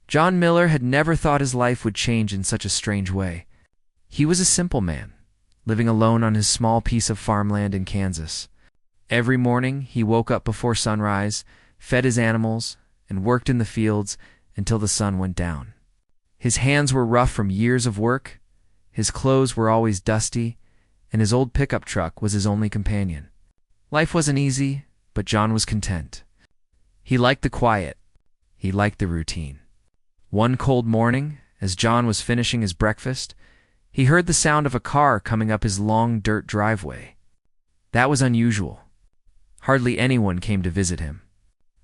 John Miller had never thought his life would change in such a strange way. He was a simple man, living alone on his small piece of farmland in Kansas. Every morning he woke up before sunrise, fed his animals, and worked in the fields until the sun went down. His hands were rough from years of work, his clothes were always dusty, and his old pickup truck was his only companion. Life wasn't easy, but John was content. He liked the quiet. He liked the routine. One cold morning, as John was finishing his breakfast, he heard the sound of a car coming up his long dirt driveway. That was unusual. Hardly anyone came to visit him.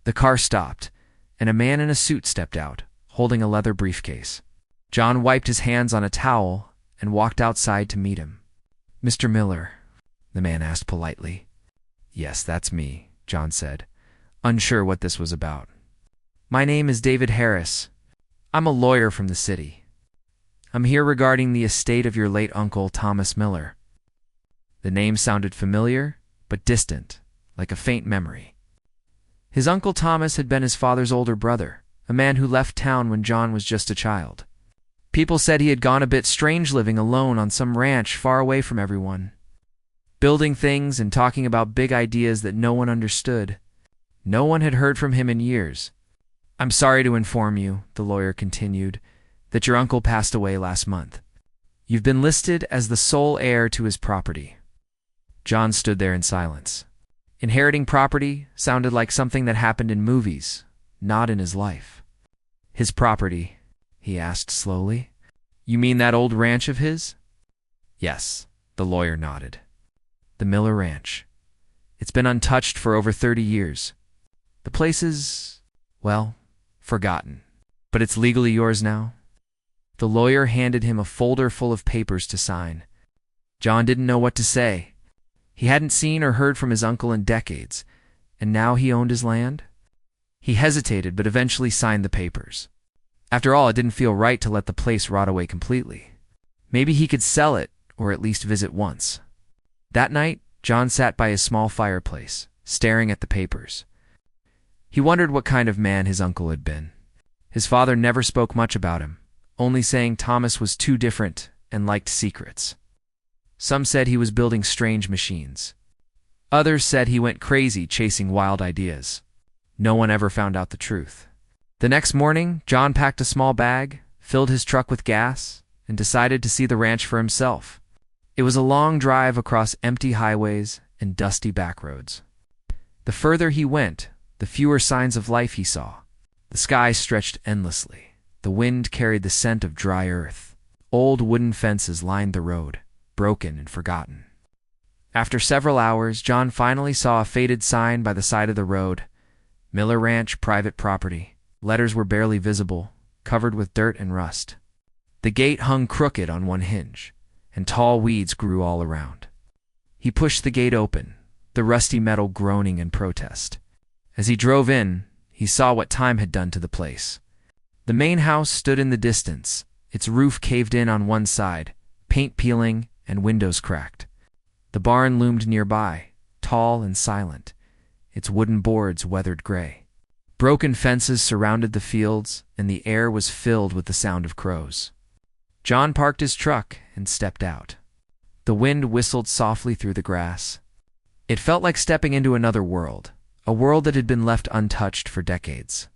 The car stopped, and a man in a suit stepped out, holding a leather briefcase. John wiped his hands on a towel and walked outside to meet him. "Mr. Miller," the man asked politely. "Yes, that's me," John said, unsure what this was about. "My name is David Harris. I'm a lawyer from the city. I'm here regarding the estate of your late uncle, Thomas Miller." The name sounded familiar, but distant, like a faint memory. His uncle Thomas had been his father's older brother, a man who left town when John was just a child. People said he had gone a bit strange living alone on some ranch far away from everyone, building things and talking about big ideas that no one understood. No one had heard from him in years. "I'm sorry to inform you," the lawyer continued, "that your uncle passed away last month. You've been listed as the sole heir to his property." John stood there in silence. Inheriting property sounded like something that happened in movies, not in his life. "His property?" he asked slowly. "You mean that old ranch of his?" "Yes," the lawyer nodded. "The Miller Ranch. It's been untouched for over 30 years. The place is, well, forgotten. But it's legally yours now." The lawyer handed him a folder full of papers to sign. John didn't know what to say. He hadn't seen or heard from his uncle in decades, and now he owned his land? He hesitated, but eventually signed the papers. After all, it didn't feel right to let the place rot away completely. Maybe he could sell it, or at least visit once. That night, John sat by his small fireplace, staring at the papers. He wondered what kind of man his uncle had been. His father never spoke much about him, only saying Thomas was too different and liked secrets. Some said he was building strange machines. Others said he went crazy chasing wild ideas. No one ever found out the truth. The next morning, John packed a small bag, filled his truck with gas, and decided to see the ranch for himself. It was a long drive across empty highways and dusty backroads. The further he went, the fewer signs of life he saw. The sky stretched endlessly. The wind carried the scent of dry earth. Old wooden fences lined the road, broken and forgotten. After several hours, John finally saw a faded sign by the side of the road. "Miller Ranch, private property." Letters were barely visible, covered with dirt and rust. The gate hung crooked on one hinge, and tall weeds grew all around. He pushed the gate open, the rusty metal groaning in protest. As he drove in, he saw what time had done to the place. The main house stood in the distance, its roof caved in on one side, paint peeling and windows cracked. The barn loomed nearby, tall and silent, its wooden boards weathered gray. Broken fences surrounded the fields, and the air was filled with the sound of crows. John parked his truck and stepped out. The wind whistled softly through the grass. It felt like stepping into another world, a world that had been left untouched for decades.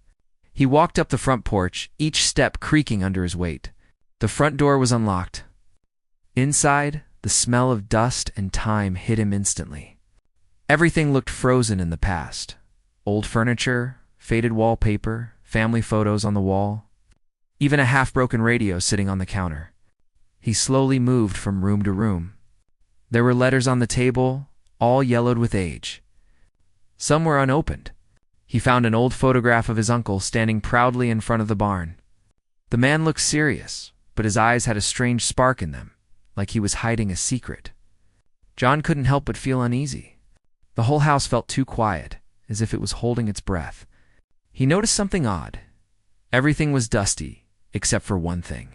He walked up the front porch, each step creaking under his weight. The front door was unlocked. Inside, the smell of dust and time hit him instantly. Everything looked frozen in the past. Old furniture, faded wallpaper, family photos on the wall, even a half-broken radio sitting on the counter. He slowly moved from room to room. There were letters on the table, all yellowed with age. Some were unopened. He found an old photograph of his uncle standing proudly in front of the barn. The man looked serious, but his eyes had a strange spark in them, like he was hiding a secret. John couldn't help but feel uneasy. The whole house felt too quiet, as if it was holding its breath. He noticed something odd. Everything was dusty, except for one thing.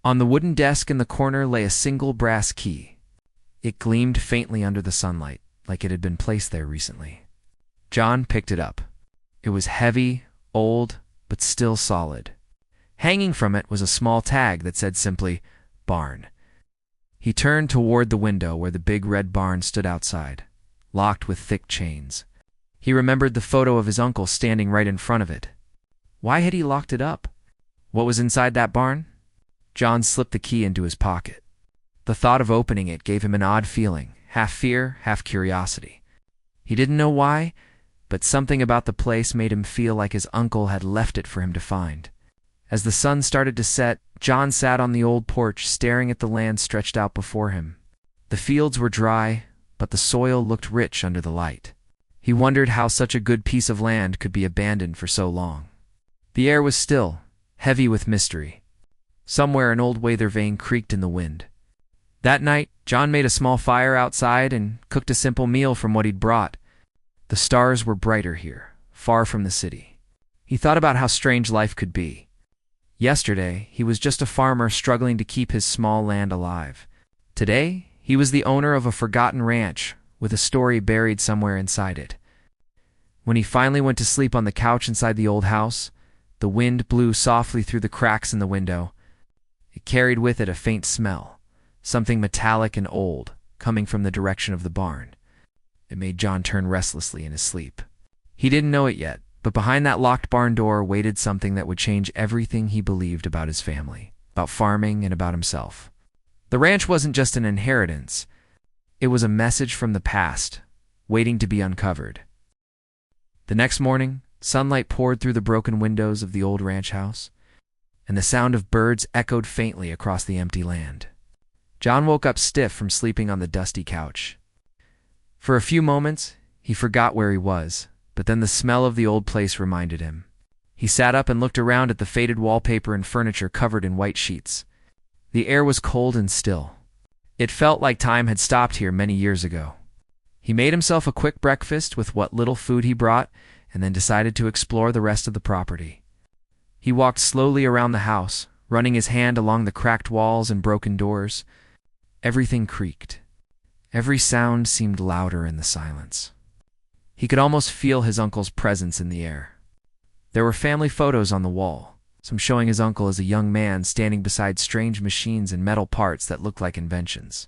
On the wooden desk in the corner lay a single brass key. It gleamed faintly under the sunlight, like it had been placed there recently. John picked it up. It was heavy, old, but still solid. Hanging from it was a small tag that said simply, "Barn." He turned toward the window where the big red barn stood outside, locked with thick chains. He remembered the photo of his uncle standing right in front of it. Why had he locked it up? What was inside that barn? John slipped the key into his pocket. The thought of opening it gave him an odd feeling, half fear, half curiosity. He didn't know why, but something about the place made him feel like his uncle had left it for him to find. As the sun started to set, John sat on the old porch staring at the land stretched out before him. The fields were dry, but the soil looked rich under the light. He wondered how such a good piece of land could be abandoned for so long. The air was still, heavy with mystery. Somewhere an old weather vane creaked in the wind. That night, John made a small fire outside and cooked a simple meal from what he'd brought. The stars were brighter here, far from the city. He thought about how strange life could be. Yesterday, he was just a farmer struggling to keep his small land alive. Today, he was the owner of a forgotten ranch with a story buried somewhere inside it. When he finally went to sleep on the couch inside the old house, the wind blew softly through the cracks in the window. It carried with it a faint smell, something metallic and old, coming from the direction of the barn. It made John turn restlessly in his sleep. He didn't know it yet, but behind that locked barn door waited something that would change everything he believed about his family, about farming, and about himself. The ranch wasn't just an inheritance. It was a message from the past, waiting to be uncovered. The next morning, sunlight poured through the broken windows of the old ranch house, and the sound of birds echoed faintly across the empty land. John woke up stiff from sleeping on the dusty couch. For a few moments, he forgot where he was, but then the smell of the old place reminded him. He sat up and looked around at the faded wallpaper and furniture covered in white sheets. The air was cold and still. It felt like time had stopped here many years ago. He made himself a quick breakfast with what little food he brought and then decided to explore the rest of the property. He walked slowly around the house, running his hand along the cracked walls and broken doors. Everything creaked. Every sound seemed louder in the silence. He could almost feel his uncle's presence in the air. There were family photos on the wall, some showing his uncle as a young man standing beside strange machines and metal parts that looked like inventions.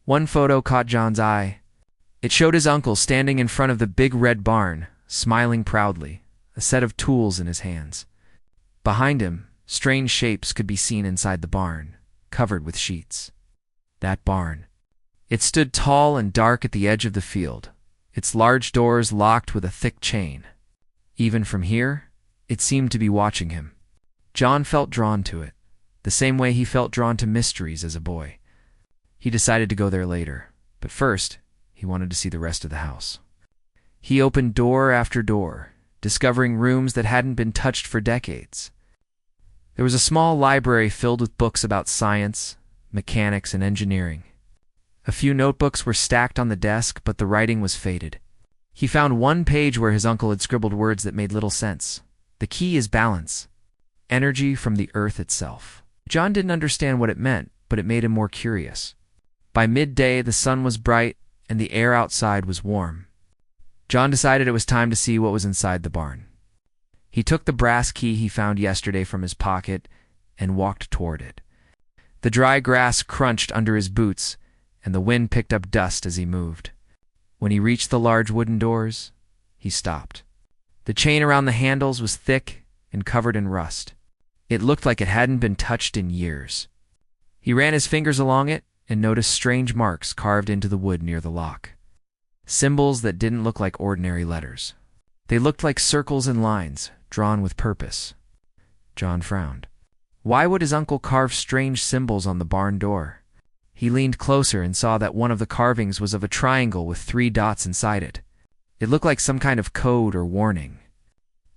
One photo caught John's eye. It showed his uncle standing in front of the big red barn, smiling proudly, a set of tools in his hands. Behind him, strange shapes could be seen inside the barn, covered with sheets. That barn. It stood tall and dark at the edge of the field, its large doors locked with a thick chain. Even from here, it seemed to be watching him. John felt drawn to it, the same way he felt drawn to mysteries as a boy. He decided to go there later, but first, he wanted to see the rest of the house. He opened door after door, discovering rooms that hadn't been touched for decades. There was a small library filled with books about science, mechanics, and engineering. A few notebooks were stacked on the desk, but the writing was faded. He found one page where his uncle had scribbled words that made little sense. The key is balance. Energy from the earth itself. John didn't understand what it meant, but it made him more curious. By midday, the sun was bright, and the air outside was warm. John decided it was time to see what was inside the barn. He took the brass key he found yesterday from his pocket and walked toward it. The dry grass crunched under his boots, and the wind picked up dust as he moved. When he reached the large wooden doors, he stopped. The chain around the handles was thick and covered in rust. It looked like it hadn't been touched in years. He ran his fingers along it and noticed strange marks carved into the wood near the lock. Symbols that didn't look like ordinary letters. They looked like circles and lines, drawn with purpose. John frowned. Why would his uncle carve strange symbols on the barn door? He leaned closer and saw that one of the carvings was of a triangle with 3 dots inside it. It looked like some kind of code or warning.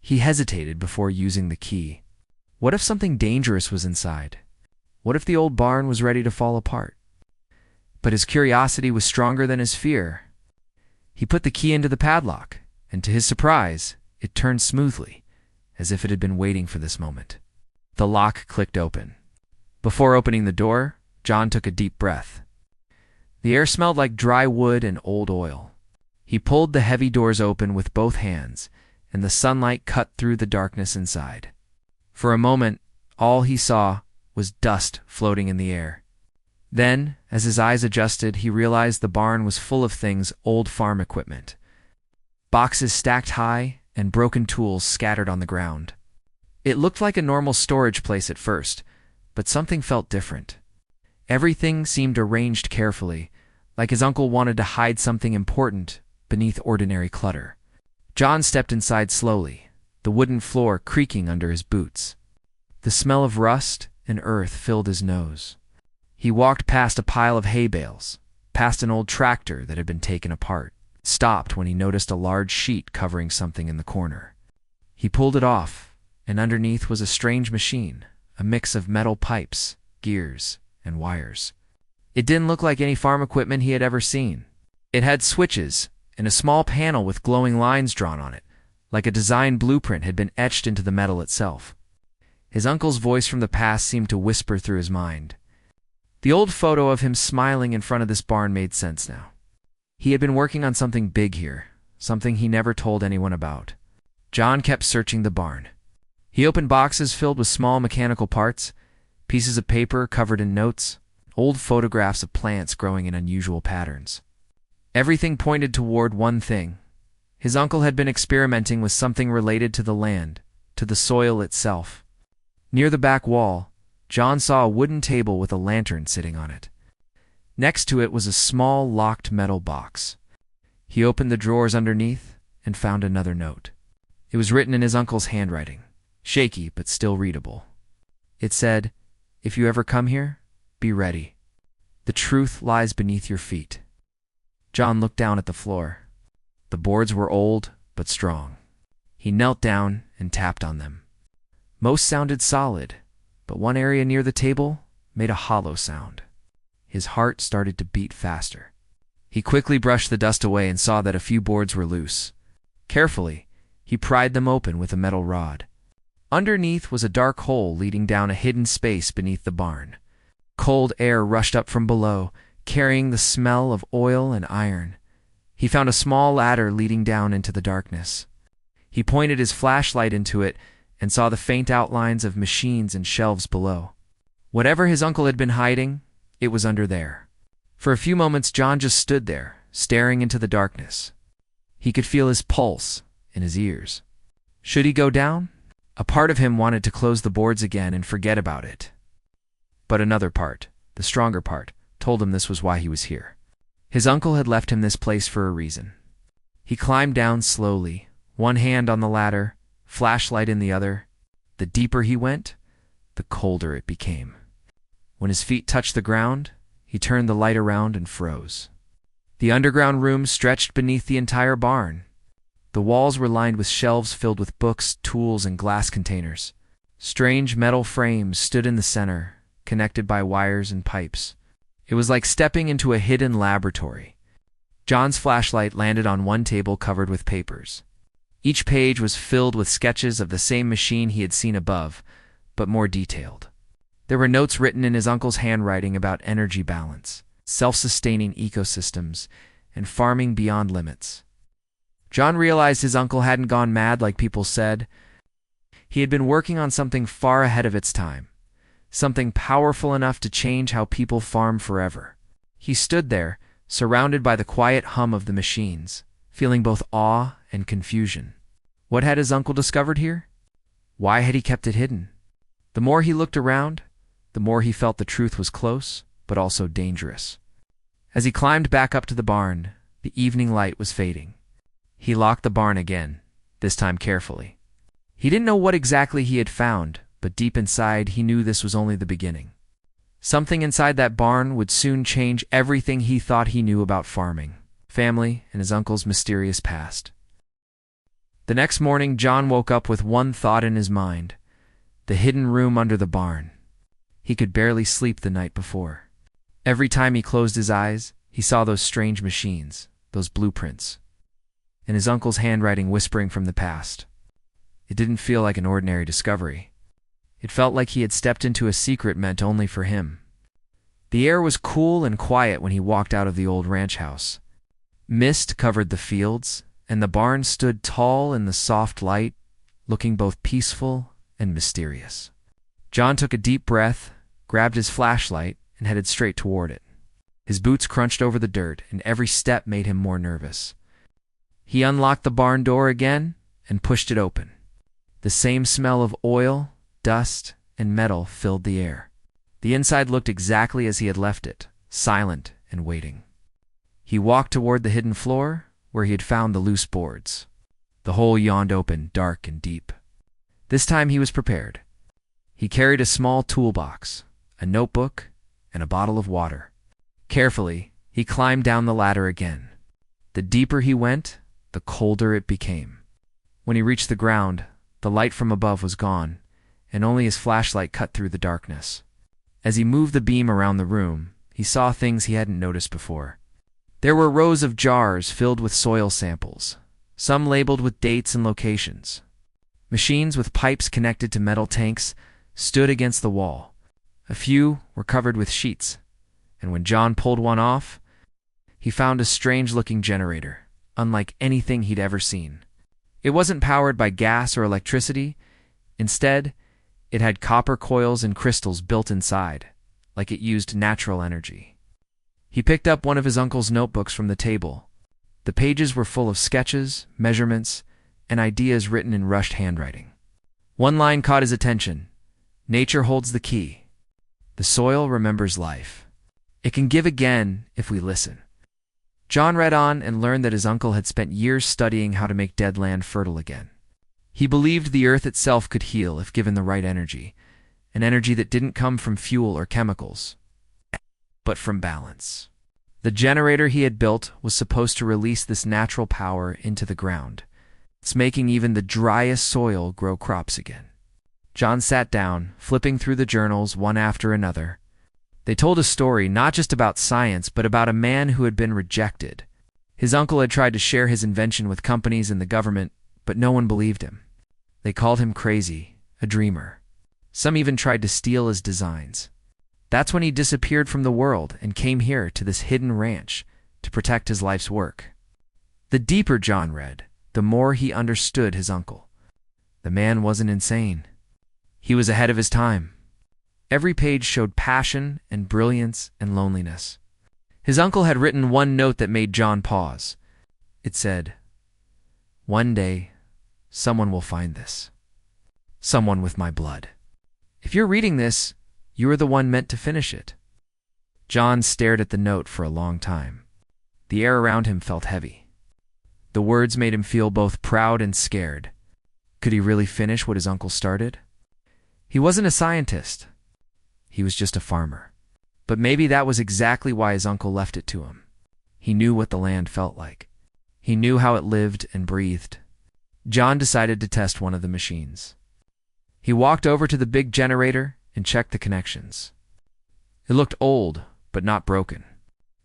He hesitated before using the key. What if something dangerous was inside? What if the old barn was ready to fall apart? But his curiosity was stronger than his fear. He put the key into the padlock, and to his surprise, it turned smoothly, as if it had been waiting for this moment. The lock clicked open. Before opening the door, John took a deep breath. The air smelled like dry wood and old oil. He pulled the heavy doors open with both hands, and the sunlight cut through the darkness inside. For a moment, All he saw was dust floating in the air. Then, as his eyes adjusted, he realized the barn was full of things, old farm equipment. Boxes stacked high and broken tools scattered on the ground. It looked like a normal storage place at first, but something felt different. Everything seemed arranged carefully, like his uncle wanted to hide something important beneath ordinary clutter. John stepped inside slowly, the wooden floor creaking under his boots. The smell of rust and earth filled his nose. He walked past a pile of hay bales, past an old tractor that had been taken apart, stopped when he noticed a large sheet covering something in the corner. He pulled it off, and underneath was a strange machine, a mix of metal pipes, gears, and wires. It didn't look like any farm equipment he had ever seen. It had switches and a small panel with glowing lines drawn on it, like a design blueprint had been etched into the metal itself. His uncle's voice from the past seemed to whisper through his mind. The old photo of him smiling in front of this barn made sense now. He had been working on something big here, something he never told anyone about. John kept searching the barn. He opened boxes filled with small mechanical parts, pieces of paper covered in notes, old photographs of plants growing in unusual patterns. Everything pointed toward one thing. His uncle had been experimenting with something related to the land, to the soil itself. Near the back wall, John saw a wooden table with a lantern sitting on it. Next to it was a small locked metal box. He opened the drawers underneath and found another note. It was written in his uncle's handwriting, shaky but still readable. It said, "If you ever come here, be ready. The truth lies beneath your feet." John looked down at the floor. The boards were old but strong. He knelt down and tapped on them. Most sounded solid, but one area near the table made a hollow sound. His heart started to beat faster. He quickly brushed the dust away and saw that a few boards were loose. Carefully, he pried them open with a metal rod. Underneath was a dark hole leading down a hidden space beneath the barn. Cold air rushed up from below, carrying the smell of oil and iron. He found a small ladder leading down into the darkness. He pointed his flashlight into it and saw the faint outlines of machines and shelves below. Whatever his uncle had been hiding, it was under there. For a few moments, John just stood there, staring into the darkness. He could feel his pulse in his ears. Should he go down? A part of him wanted to close the boards again and forget about it. But another part, the stronger part, told him this was why he was here. His uncle had left him this place for a reason. He climbed down slowly, one hand on the ladder, flashlight in the other. The deeper he went, the colder it became. When his feet touched the ground, he turned the light around and froze. The underground room stretched beneath the entire barn. The walls were lined with shelves filled with books, tools, and glass containers. Strange metal frames stood in the center, connected by wires and pipes. It was like stepping into a hidden laboratory. John's flashlight landed on one table covered with papers. Each page was filled with sketches of the same machine he had seen above, but more detailed. There were notes written in his uncle's handwriting about energy balance, self-sustaining ecosystems, and farming beyond limits. John realized his uncle hadn't gone mad like people said. He had been working on something far ahead of its time, something powerful enough to change how people farm forever. He stood there, surrounded by the quiet hum of the machines, feeling both awe and confusion. What had his uncle discovered here? Why had he kept it hidden? The more he looked around, the more he felt the truth was close, but also dangerous. As he climbed back up to the barn, the evening light was fading. He locked the barn again, this time carefully. He didn't know what exactly he had found, but deep inside he knew this was only the beginning. Something inside that barn would soon change everything he thought he knew about farming, family, and his uncle's mysterious past. The next morning, John woke up with one thought in his mind: the hidden room under the barn. He could barely sleep the night before. Every time he closed his eyes, he saw those strange machines, those blueprints, and his uncle's handwriting whispering from the past. It didn't feel like an ordinary discovery. It felt like he had stepped into a secret meant only for him. The air was cool and quiet when he walked out of the old ranch house. Mist covered the fields, and the barn stood tall in the soft light, looking both peaceful and mysterious. John took a deep breath, grabbed his flashlight, and headed straight toward it. His boots crunched over the dirt, and every step made him more nervous. He unlocked the barn door again and pushed it open. The same smell of oil, dust, and metal filled the air. The inside looked exactly as he had left it, silent and waiting. He walked toward the hidden floor, where he had found the loose boards. The hole yawned open, dark and deep. This time he was prepared. He carried a small toolbox, a notebook, and a bottle of water. Carefully, he climbed down the ladder again. The deeper he went, the colder it became. When he reached the ground, the light from above was gone, and only his flashlight cut through the darkness. As he moved the beam around the room, he saw things he hadn't noticed before. There were rows of jars filled with soil samples, some labeled with dates and locations. Machines with pipes connected to metal tanks stood against the wall. A few were covered with sheets, and when John pulled one off, he found a strange-looking generator, unlike anything he'd ever seen. It wasn't powered by gas or electricity. Instead, it had copper coils and crystals built inside, like it used natural energy. He picked up one of his uncle's notebooks from the table. The pages were full of sketches, measurements, and ideas written in rushed handwriting. One line caught his attention. "Nature holds the key. The soil remembers life. It can give again if we listen." John read on and learned that his uncle had spent years studying how to make dead land fertile again. He believed the earth itself could heal if given the right energy, an energy that didn't come from fuel or chemicals, but from balance. The generator he had built was supposed to release this natural power into the ground. It's making even the driest soil grow crops again. John sat down, flipping through the journals one after another. They told a story not just about science, but about a man who had been rejected. His uncle had tried to share his invention with companies and the government, but no one believed him. They called him crazy, a dreamer. Some even tried to steal his designs. That's when he disappeared from the world and came here to this hidden ranch to protect his life's work. The deeper John read, the more he understood his uncle. The man wasn't insane. He was ahead of his time. Every page showed passion and brilliance and loneliness. His uncle had written one note that made John pause. It said, "One day, someone will find this. Someone with my blood. If you're reading this, you are the one meant to finish it." John stared at the note for a long time. The air around him felt heavy. The words made him feel both proud and scared. Could he really finish what his uncle started? He wasn't a scientist. He was just a farmer. But maybe that was exactly why his uncle left it to him. He knew what the land felt like. He knew how it lived and breathed. John decided to test one of the machines. He walked over to the big generator and checked the connections. It looked old, but not broken.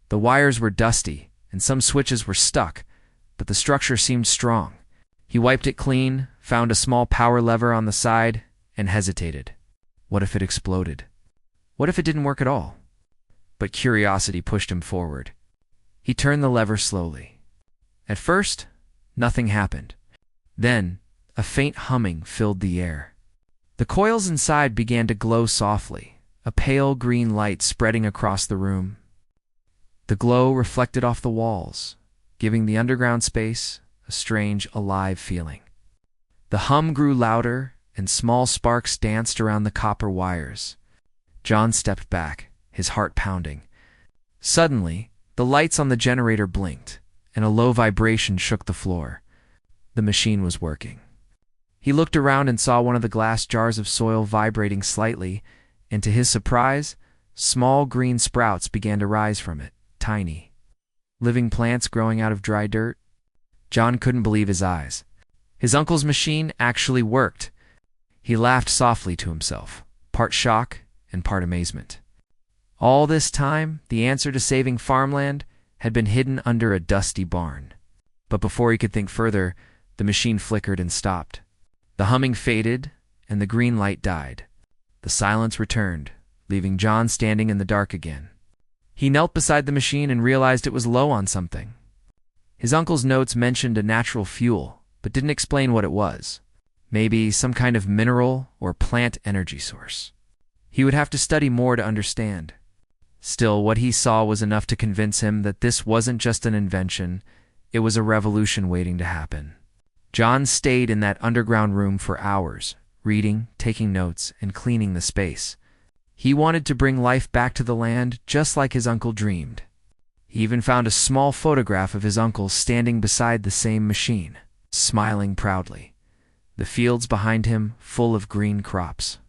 The wires were dusty, and some switches were stuck, but the structure seemed strong. He wiped it clean, found a small power lever on the side, and hesitated. What if it exploded? What if it didn't work at all? But curiosity pushed him forward. He turned the lever slowly. At first, nothing happened. Then, a faint humming filled the air. The coils inside began to glow softly, a pale green light spreading across the room. The glow reflected off the walls, giving the underground space a strange, alive feeling. The hum grew louder, and small sparks danced around the copper wires. John stepped back, his heart pounding. Suddenly, the lights on the generator blinked, and a low vibration shook the floor. The machine was working. He looked around and saw one of the glass jars of soil vibrating slightly, and to his surprise, small green sprouts began to rise from it, tiny. Living plants growing out of dry dirt? John couldn't believe his eyes. His uncle's machine actually worked. He laughed softly to himself, part shock and part amazement. All this time, the answer to saving farmland had been hidden under a dusty barn. But before he could think further, the machine flickered and stopped. The humming faded, and the green light died. The silence returned, leaving John standing in the dark again. He knelt beside the machine and realized it was low on something. His uncle's notes mentioned a natural fuel, but didn't explain what it was. Maybe some kind of mineral or plant energy source. He would have to study more to understand. Still, what he saw was enough to convince him that this wasn't just an invention, it was a revolution waiting to happen. John stayed in that underground room for hours, reading, taking notes, and cleaning the space. He wanted to bring life back to the land just like his uncle dreamed. He even found a small photograph of his uncle standing beside the same machine, smiling proudly, the fields behind him full of green crops.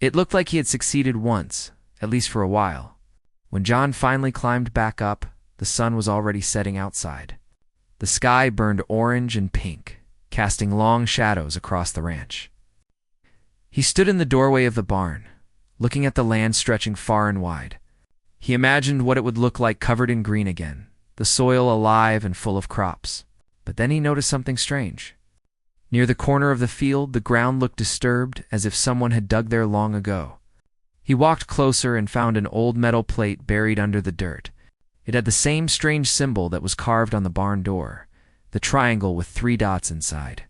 It looked like he had succeeded once, at least for a while. When John finally climbed back up, the sun was already setting outside. The sky burned orange and pink, casting long shadows across the ranch. He stood in the doorway of the barn, looking at the land stretching far and wide. He imagined what it would look like covered in green again, the soil alive and full of crops. But then he noticed something strange. Near the corner of the field, the ground looked disturbed, as if someone had dug there long ago. He walked closer and found an old metal plate buried under the dirt. It had the same strange symbol that was carved on the barn door, the triangle with 3 dots inside.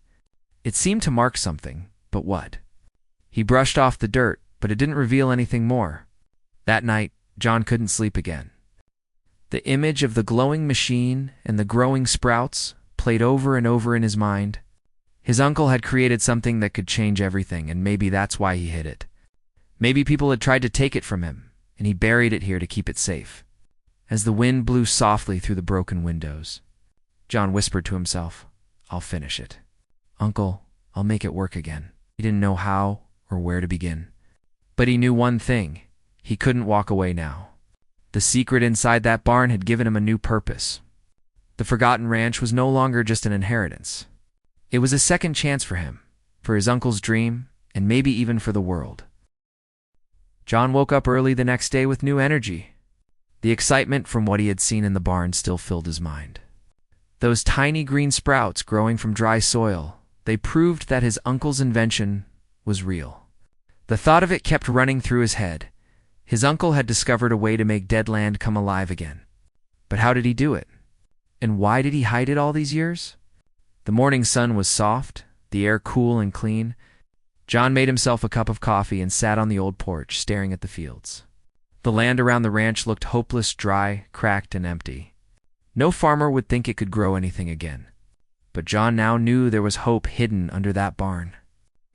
It seemed to mark something, but what? He brushed off the dirt, but it didn't reveal anything more. That night, John couldn't sleep again. The image of the glowing machine and the growing sprouts played over and over in his mind. His uncle had created something that could change everything, and maybe that's why he hid it. Maybe people had tried to take it from him, and he buried it here to keep it safe. As the wind blew softly through the broken windows, John whispered to himself, "I'll finish it. Uncle, I'll make it work again." He didn't know how or where to begin. But he knew one thing. He couldn't walk away now. The secret inside that barn had given him a new purpose. The Forgotten Ranch was no longer just an inheritance. It was a second chance for him, for his uncle's dream, and maybe even for the world. John woke up early the next day with new energy. The excitement from what he had seen in the barn still filled his mind. Those tiny green sprouts growing from dry soil, they proved that his uncle's invention was real. The thought of it kept running through his head. His uncle had discovered a way to make dead land come alive again. But how did he do it? And why did he hide it all these years? The morning sun was soft, the air cool and clean. John made himself a cup of coffee and sat on the old porch, staring at the fields. The land around the ranch looked hopeless, dry, cracked, and empty. No farmer would think it could grow anything again. But John now knew there was hope hidden under that barn.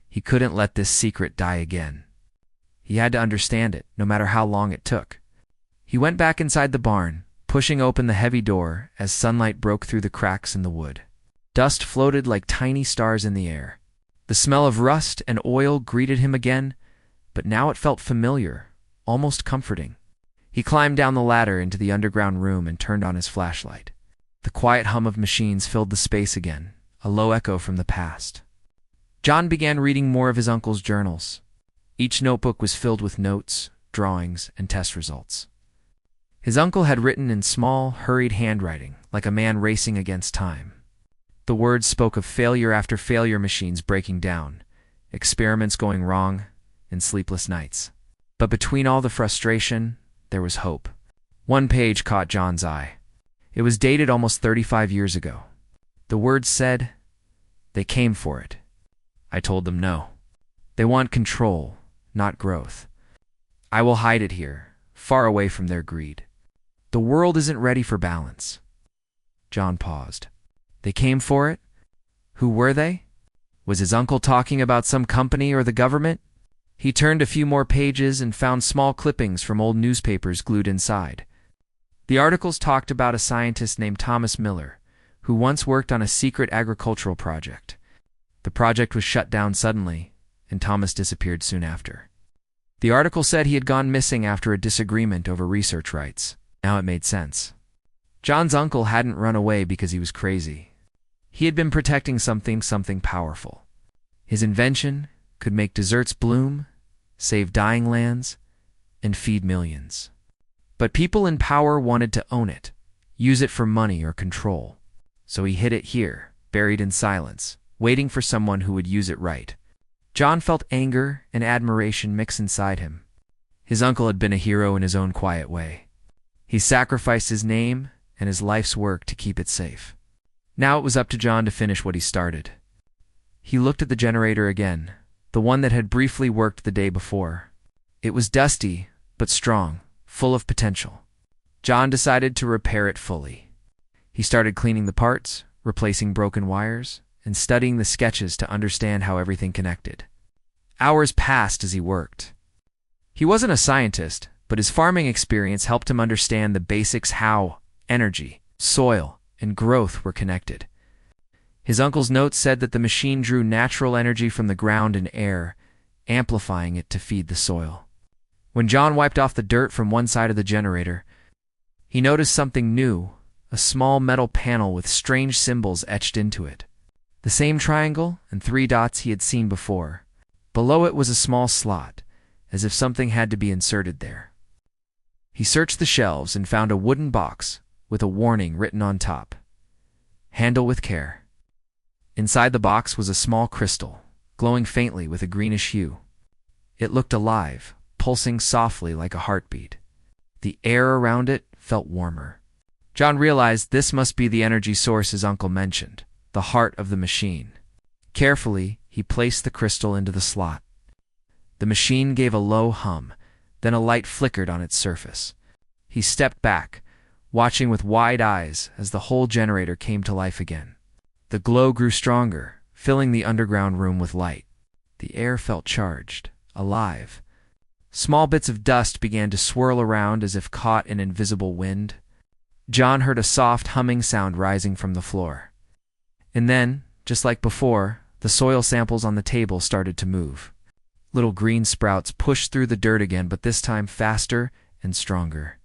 He couldn't let this secret die again. He had to understand it, no matter how long it took. He went back inside the barn, pushing open the heavy door as sunlight broke through the cracks in the wood. Dust floated like tiny stars in the air. The smell of rust and oil greeted him again, but now it felt familiar, almost comforting. He climbed down the ladder into the underground room and turned on his flashlight. The quiet hum of machines filled the space again, a low echo from the past. John began reading more of his uncle's journals. Each notebook was filled with notes, drawings, and test results. His uncle had written in small, hurried handwriting, like a man racing against time. The words spoke of failure after failure, machines breaking down, experiments going wrong, and sleepless nights. But between all the frustration, there was hope. One page caught John's eye. It was dated almost 35 years ago. The words said, "They came for it. I told them no. They want control, not growth. I will hide it here, far away from their greed. The world isn't ready for balance." John paused. They came for it? Who were they? Was his uncle talking about some company or the government? He turned a few more pages and found small clippings from old newspapers glued inside. The articles talked about a scientist named Thomas Miller, who once worked on a secret agricultural project. The project was shut down suddenly, and Thomas disappeared soon after. The article said he had gone missing after a disagreement over research rights. Now it made sense. John's uncle hadn't run away because he was crazy. He had been protecting something powerful. His invention could make deserts bloom, save dying lands, and feed millions. But people in power wanted to own it, use it for money or control. So he hid it here, buried in silence, waiting for someone who would use it right. John felt anger and admiration mix inside him. His uncle had been a hero in his own quiet way. He sacrificed his name and his life's work to keep it safe. Now it was up to John to finish what he started. He looked at the generator again, the one that had briefly worked the day before. It was dusty, but strong, full of potential. John decided to repair it fully. He started cleaning the parts, replacing broken wires, and studying the sketches to understand how everything connected. Hours passed as he worked. He wasn't a scientist, but his farming experience helped him understand the basics: how energy, soil, and growth were connected. His uncle's notes said that the machine drew natural energy from the ground and air, amplifying it to feed the soil. When John wiped off the dirt from one side of the generator, he noticed something new: a small metal panel with strange symbols etched into it. The same triangle and 3 dots he had seen before. Below it was a small slot, as if something had to be inserted there. He searched the shelves and found a wooden box with a warning written on top: "Handle with care." Inside the box was a small crystal, glowing faintly with a greenish hue. It looked alive, pulsing softly like a heartbeat. The air around it felt warmer. John realized this must be the energy source his uncle mentioned, the heart of the machine. Carefully, he placed the crystal into the slot. The machine gave a low hum, then a light flickered on its surface. He stepped back, watching with wide eyes as the whole generator came to life again. The glow grew stronger, filling the underground room with light. The air felt charged, alive. Small bits of dust began to swirl around as if caught in invisible wind. John heard a soft humming sound rising from the floor. And then, just like before, the soil samples on the table started to move. Little green sprouts pushed through the dirt again, but this time faster and stronger.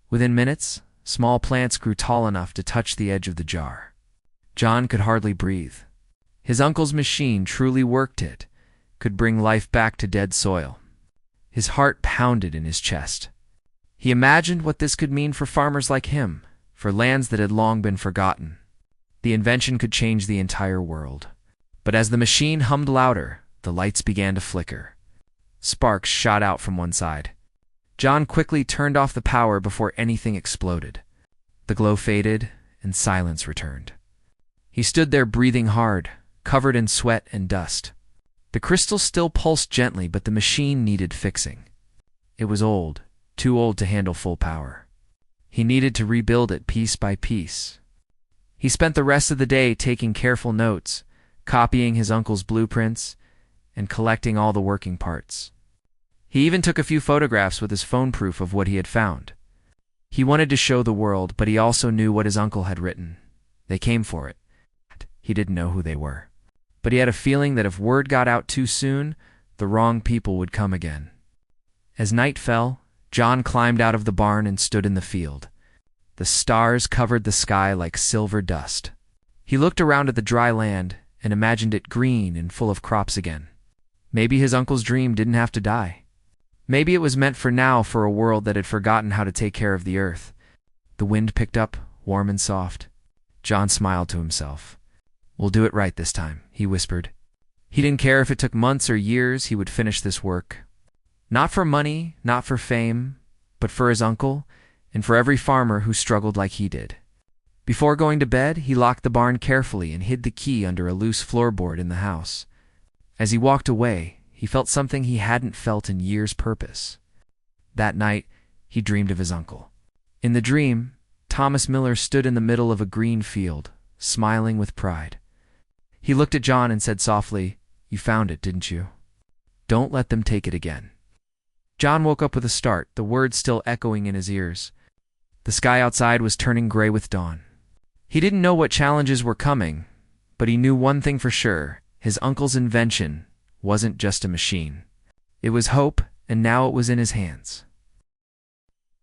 Within minutes, small plants grew tall enough to touch the edge of the jar. John could hardly breathe. His uncle's machine truly worked. It could bring life back to dead soil. His heart pounded in his chest. He imagined what this could mean for farmers like him, for lands that had long been forgotten. The invention could change the entire world. But as the machine hummed louder, the lights began to flicker. Sparks shot out from one side. John quickly turned off the power before anything exploded. The glow faded, and silence returned. He stood there breathing hard, covered in sweat and dust. The crystal still pulsed gently, but the machine needed fixing. It was old, too old to handle full power. He needed to rebuild it piece by piece. He spent the rest of the day taking careful notes, copying his uncle's blueprints, and collecting all the working parts. He even took a few photographs with his phone, proof of what he had found. He wanted to show the world, but he also knew what his uncle had written. They came for it. He didn't know who they were. But he had a feeling that if word got out too soon, the wrong people would come again. As night fell, John climbed out of the barn and stood in the field. The stars covered the sky like silver dust. He looked around at the dry land and imagined it green and full of crops again. Maybe his uncle's dream didn't have to die. Maybe it was meant for now, for a world that had forgotten how to take care of the earth. The wind picked up, warm and soft. John smiled to himself. "We'll do it right this time," he whispered. He didn't care if it took months or years, he would finish this work. Not for money, not for fame, but for his uncle and for every farmer who struggled like he did. Before going to bed, he locked the barn carefully and hid the key under a loose floorboard in the house. As he walked away, he felt something he hadn't felt in years: purpose. That night, he dreamed of his uncle. In the dream, Thomas Miller stood in the middle of a green field, smiling with pride. He looked at John and said softly, "You found it, didn't you? Don't let them take it again." John woke up with a start, the words still echoing in his ears. The sky outside was turning gray with dawn. He didn't know what challenges were coming, but he knew one thing for sure: his uncle's invention wasn't just a machine. It was hope, and now it was in his hands.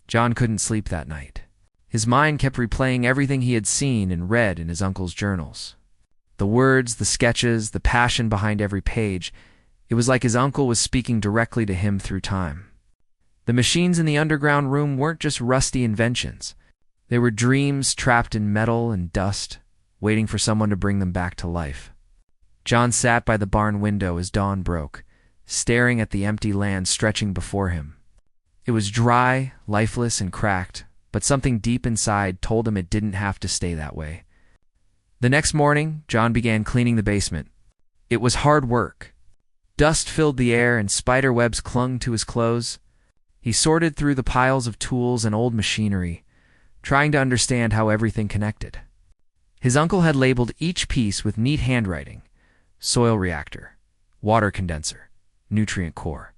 John couldn't sleep that night. His mind kept replaying everything he had seen and read in his uncle's journals. The words, the sketches, the passion behind every page. It was like his uncle was speaking directly to him through time. The machines in the underground room weren't just rusty inventions. They were dreams trapped in metal and dust, waiting for someone to bring them back to life. John sat by the barn window as dawn broke, staring at the empty land stretching before him. It was dry, lifeless, and cracked, but something deep inside told him it didn't have to stay that way. The next morning, John began cleaning the basement. It was hard work. Dust filled the air and spider webs clung to his clothes. He sorted through the piles of tools and old machinery, trying to understand how everything connected. His uncle had labeled each piece with neat handwriting: soil reactor, water condenser, nutrient core.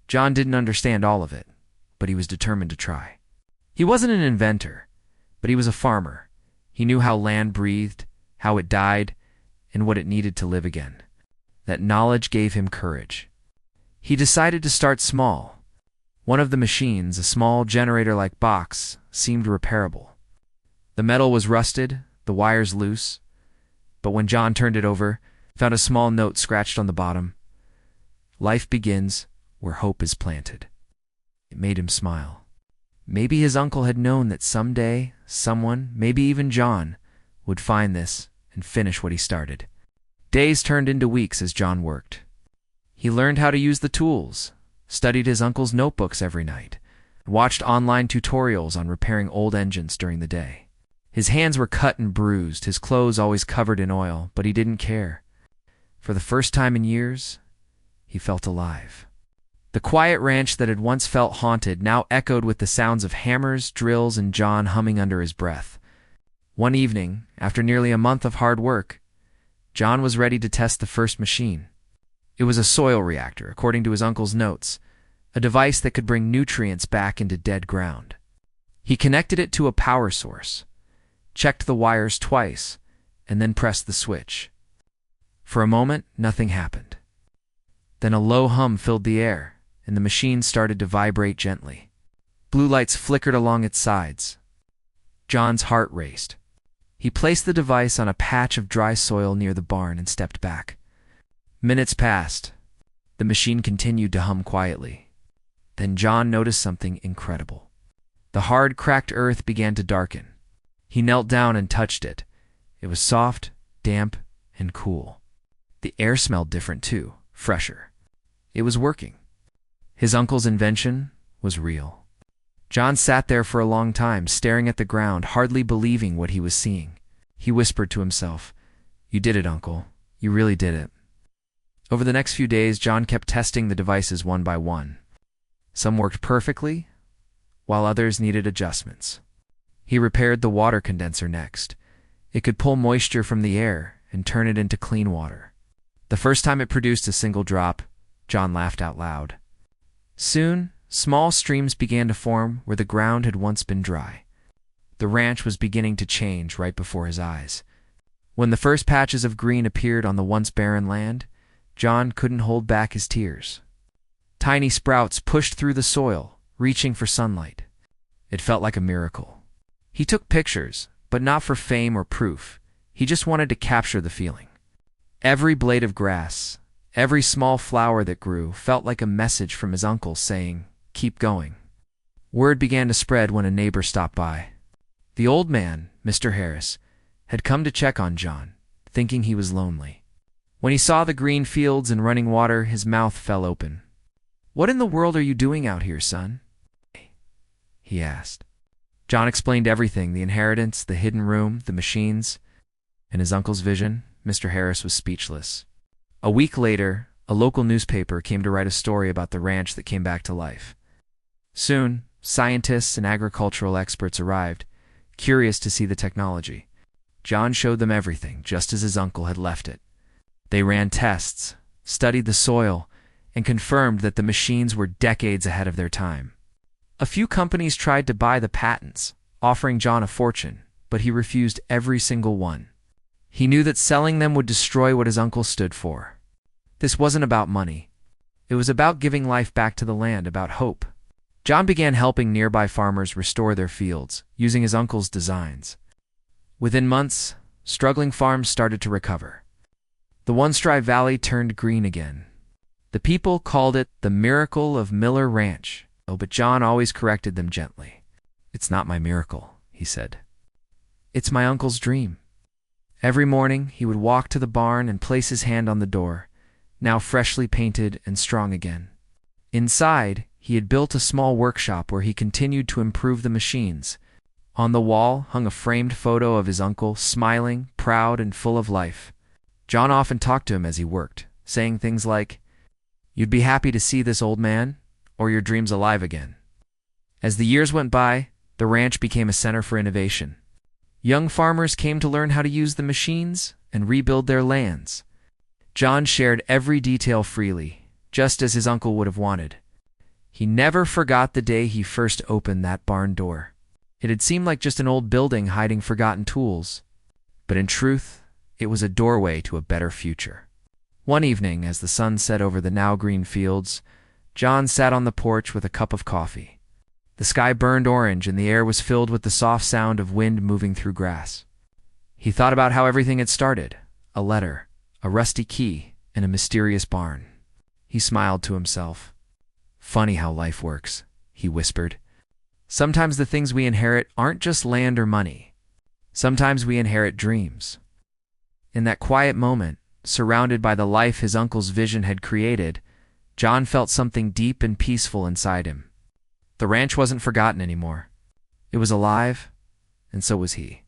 John didn't understand all of it, but he was determined to try. He wasn't an inventor, but he was a farmer. He knew how land breathed, how it died, and what it needed to live again. That knowledge gave him courage. He decided to start small. One of the machines, a small generator-like box, seemed repairable. The metal was rusted, the wires loose, but when John turned it over, he found a small note scratched on the bottom: "Life begins where hope is planted." It made him smile. Maybe his uncle had known that someday, someone, maybe even John, would find this and finish what he started. Days turned into weeks as John worked. He learned how to use the tools, studied his uncle's notebooks every night, and watched online tutorials on repairing old engines during the day. His hands were cut and bruised, his clothes always covered in oil, but he didn't care. For the first time in years, he felt alive. The quiet ranch that had once felt haunted now echoed with the sounds of hammers, drills, and John humming under his breath. One evening, after nearly a month of hard work, John was ready to test the first machine. It was a soil reactor, according to his uncle's notes, a device that could bring nutrients back into dead ground. He connected it to a power source, checked the wires twice, and then pressed the switch. For a moment, nothing happened. Then a low hum filled the air, and the machine started to vibrate gently. Blue lights flickered along its sides. John's heart raced. He placed the device on a patch of dry soil near the barn and stepped back. Minutes passed. The machine continued to hum quietly. Then John noticed something incredible. The hard, cracked earth began to darken. He knelt down and touched it. It was soft, damp, and cool. The air smelled different too, fresher. It was working. His uncle's invention was real. John sat there for a long time, staring at the ground, hardly believing what he was seeing. He whispered to himself, "You did it, Uncle. You really did it." Over the next few days, John kept testing the devices one by one. Some worked perfectly, while others needed adjustments. He repaired the water condenser next. It could pull moisture from the air and turn it into clean water. The first time it produced a single drop, John laughed out loud. Soon, small streams began to form where the ground had once been dry. The ranch was beginning to change right before his eyes. When the first patches of green appeared on the once barren land, John couldn't hold back his tears. Tiny sprouts pushed through the soil, reaching for sunlight. It felt like a miracle. He took pictures, but not for fame or proof. He just wanted to capture the feeling. Every blade of grass, every small flower that grew felt like a message from his uncle saying, "Keep going." Word began to spread when a neighbor stopped by. The old man, Mr. Harris, had come to check on John, thinking he was lonely. When he saw the green fields and running water, his mouth fell open. "What in the world are you doing out here, son?" he asked. John explained everything: the inheritance, the hidden room, the machines, and his uncle's vision. Mr. Harris was speechless. A week later, a local newspaper came to write a story about the ranch that came back to life. Soon, scientists and agricultural experts arrived, curious to see the technology. John showed them everything, just as his uncle had left it. They ran tests, studied the soil, and confirmed that the machines were decades ahead of their time. A few companies tried to buy the patents, offering John a fortune, but he refused every single one. He knew that selling them would destroy what his uncle stood for. This wasn't about money. It was about giving life back to the land, about hope. John began helping nearby farmers restore their fields, using his uncle's designs. Within months, struggling farms started to recover. The once dry valley turned green again. The people called it the miracle of Miller Ranch. Oh, but John always corrected them gently. "It's not my miracle," he said. "It's my uncle's dream." Every morning, he would walk to the barn and place his hand on the door, now freshly painted and strong again. Inside, he had built a small workshop where he continued to improve the machines. On the wall hung a framed photo of his uncle, smiling, proud, and full of life. John often talked to him as he worked, saying things like, "You'd be happy to see this old man, or your dreams alive again. As the years went by, the ranch became a center for innovation. Young farmers came to learn how to use the machines and rebuild their lands. John shared every detail freely, just as his uncle would have wanted. He never forgot the day he first opened that barn door. It had seemed like just an old building hiding forgotten tools, but in truth, it was a doorway to a better future. One evening, as the sun set over the now green fields, John sat on the porch with a cup of coffee. The sky burned orange and the air was filled with the soft sound of wind moving through grass. He thought about how everything had started: a letter, a rusty key, and a mysterious barn. He smiled to himself. "Funny how life works," he whispered. "Sometimes the things we inherit aren't just land or money. Sometimes we inherit dreams." In that quiet moment, surrounded by the life his uncle's vision had created, John felt something deep and peaceful inside him. The ranch wasn't forgotten anymore. It was alive, and so was he.